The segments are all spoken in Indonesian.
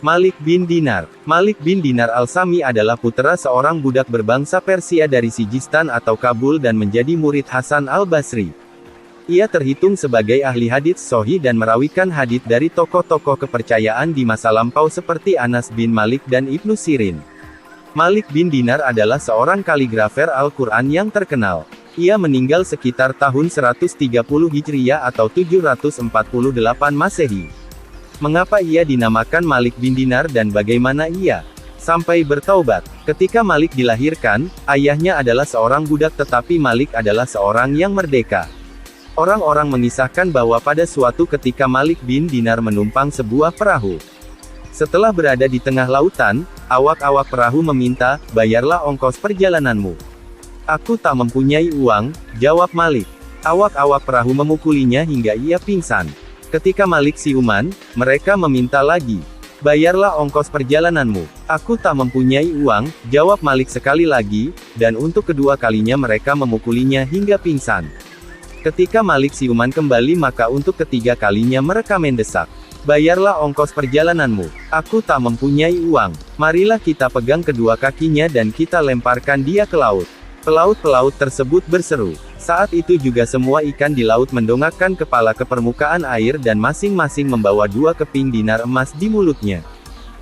Malik bin Dinar. Malik bin Dinar al-Sami adalah putra seorang budak berbangsa Persia dari Sijistan atau Kabul dan menjadi murid Hasan al-Basri. Ia terhitung sebagai ahli hadits sahih dan merawikan hadits dari tokoh-tokoh kepercayaan di masa lampau seperti Anas bin Malik dan Ibnu Sirin. Malik bin Dinar adalah seorang kaligrafer Al-Quran yang terkenal. Ia meninggal sekitar tahun 130 Hijriah atau 748 Masehi. Mengapa ia dinamakan Malik bin Dinar dan bagaimana ia sampai bertaubat? Ketika Malik dilahirkan, ayahnya adalah seorang budak tetapi Malik adalah seorang yang merdeka. Orang-orang mengisahkan bahwa pada suatu ketika Malik bin Dinar menumpang sebuah perahu. Setelah berada di tengah lautan, awak-awak perahu meminta, "Bayarlah ongkos perjalananmu." "Aku tak mempunyai uang," jawab Malik. Awak-awak perahu memukulinya hingga ia pingsan. Ketika Malik siuman, mereka meminta lagi, "Bayarlah ongkos perjalananmu." "Aku tak mempunyai uang," jawab Malik sekali lagi, dan untuk kedua kalinya mereka memukulinya hingga pingsan. Ketika Malik siuman kembali maka untuk ketiga kalinya mereka mendesak, "Bayarlah ongkos perjalananmu. Aku tak mempunyai uang. Marilah kita pegang kedua kakinya dan kita lemparkan dia ke laut." Pelaut-pelaut tersebut berseru. Saat itu juga semua ikan di laut mendongakkan kepala ke permukaan air dan masing-masing membawa 2 keping dinar emas di mulutnya.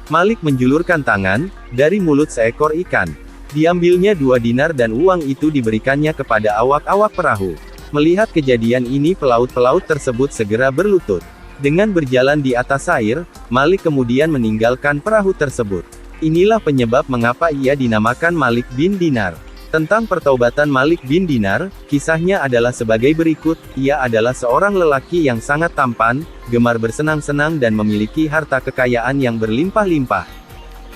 Malik menjulurkan tangan, dari mulut seekor ikan. Diambilnya 2 dinar dan uang itu diberikannya kepada awak-awak perahu. Melihat kejadian ini pelaut-pelaut tersebut segera berlutut. Dengan berjalan di atas air, Malik kemudian meninggalkan perahu tersebut. Inilah penyebab mengapa ia dinamakan Malik bin Dinar. Tentang pertaubatan Malik bin Dinar, kisahnya adalah sebagai berikut, ia adalah seorang lelaki yang sangat tampan, gemar bersenang-senang dan memiliki harta kekayaan yang berlimpah-limpah.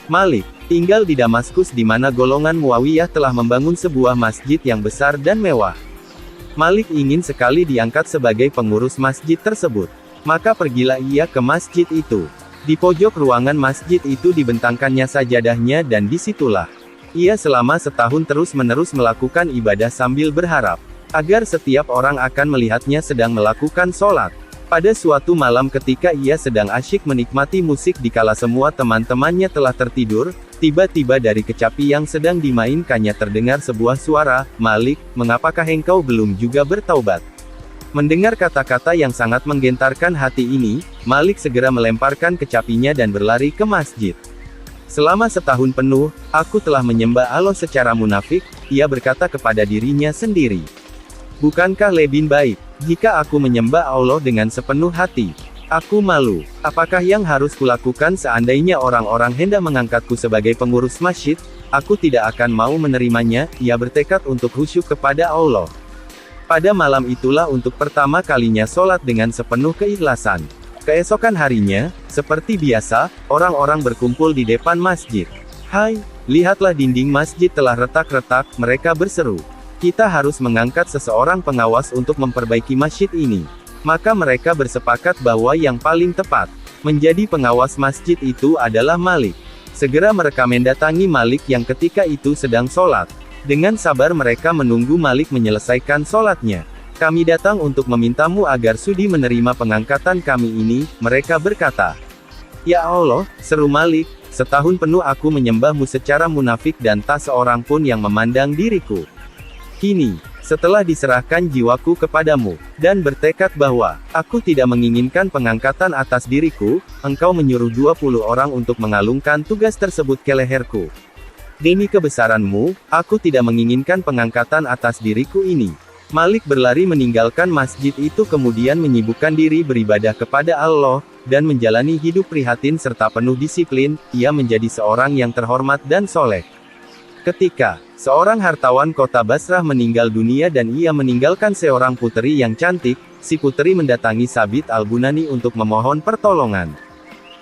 Malik tinggal di Damaskus di mana golongan Muawiyah telah membangun sebuah masjid yang besar dan mewah. Malik ingin sekali diangkat sebagai pengurus masjid tersebut. Maka pergilah ia ke masjid itu. Di pojok ruangan masjid itu dibentangkannya sajadahnya dan disitulah ia selama setahun terus-menerus melakukan ibadah sambil berharap agar setiap orang akan melihatnya sedang melakukan sholat. Pada suatu malam ketika ia sedang asyik menikmati musik dikala semua teman-temannya telah tertidur, tiba-tiba dari kecapi yang sedang dimainkannya terdengar sebuah suara, "Malik, mengapakah engkau belum juga bertaubat?" Mendengar kata-kata yang sangat menggentarkan hati ini, Malik segera melemparkan kecapinya dan berlari ke masjid. "Selama setahun penuh, aku telah menyembah Allah secara munafik," ia berkata kepada dirinya sendiri. "Bukankah lebih baik, jika aku menyembah Allah dengan sepenuh hati? Aku malu. Apakah yang harus kulakukan seandainya orang-orang hendak mengangkatku sebagai pengurus masjid? Aku tidak akan mau menerimanya." Ia bertekad untuk khusyuk kepada Allah. Pada malam itulah untuk pertama kalinya sholat dengan sepenuh keikhlasan. Keesokan harinya, seperti biasa, orang-orang berkumpul di depan masjid. "Hai, lihatlah dinding masjid telah retak-retak," mereka berseru. "Kita harus mengangkat seseorang pengawas untuk memperbaiki masjid ini." Maka mereka bersepakat bahwa yang paling tepat menjadi pengawas masjid itu adalah Malik. Segera mereka mendatangi Malik yang ketika itu sedang sholat. Dengan sabar mereka menunggu Malik menyelesaikan sholatnya. "Kami datang untuk memintamu agar sudi menerima pengangkatan kami ini," mereka berkata. "Ya Allah," seru Malik, "setahun penuh aku menyembahmu secara munafik dan tak seorang pun yang memandang diriku. Kini, setelah diserahkan jiwaku kepadamu, dan bertekad bahwa aku tidak menginginkan pengangkatan atas diriku, engkau menyuruh 20 orang untuk mengalungkan tugas tersebut ke leherku. Demi kebesaranmu, aku tidak menginginkan pengangkatan atas diriku ini." Malik berlari meninggalkan masjid itu kemudian menyibukkan diri beribadah kepada Allah, dan menjalani hidup prihatin serta penuh disiplin. Ia menjadi seorang yang terhormat dan soleh. Ketika seorang hartawan kota Basrah meninggal dunia dan ia meninggalkan seorang puteri yang cantik, si puteri mendatangi Sabit al-Bunani untuk memohon pertolongan.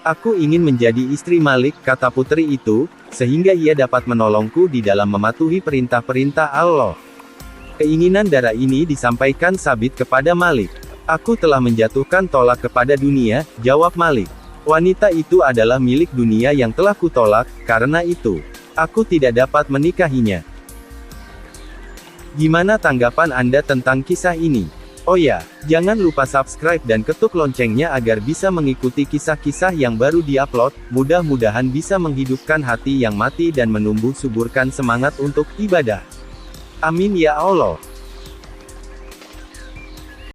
"Aku ingin menjadi istri Malik," kata puteri itu, "sehingga ia dapat menolongku di dalam mematuhi perintah-perintah Allah." Keinginan darah ini disampaikan Sabit kepada Malik. "Aku telah menjatuhkan tolak kepada dunia," jawab Malik. "Wanita itu adalah milik dunia yang telah kutolak, karena itu aku tidak dapat menikahinya." Gimana tanggapan Anda tentang kisah ini? Oh ya, jangan lupa subscribe dan ketuk loncengnya agar bisa mengikuti kisah-kisah yang baru diupload. Mudah-mudahan bisa menghidupkan hati yang mati dan menumbuh suburkan semangat untuk ibadah. Amin ya Allah.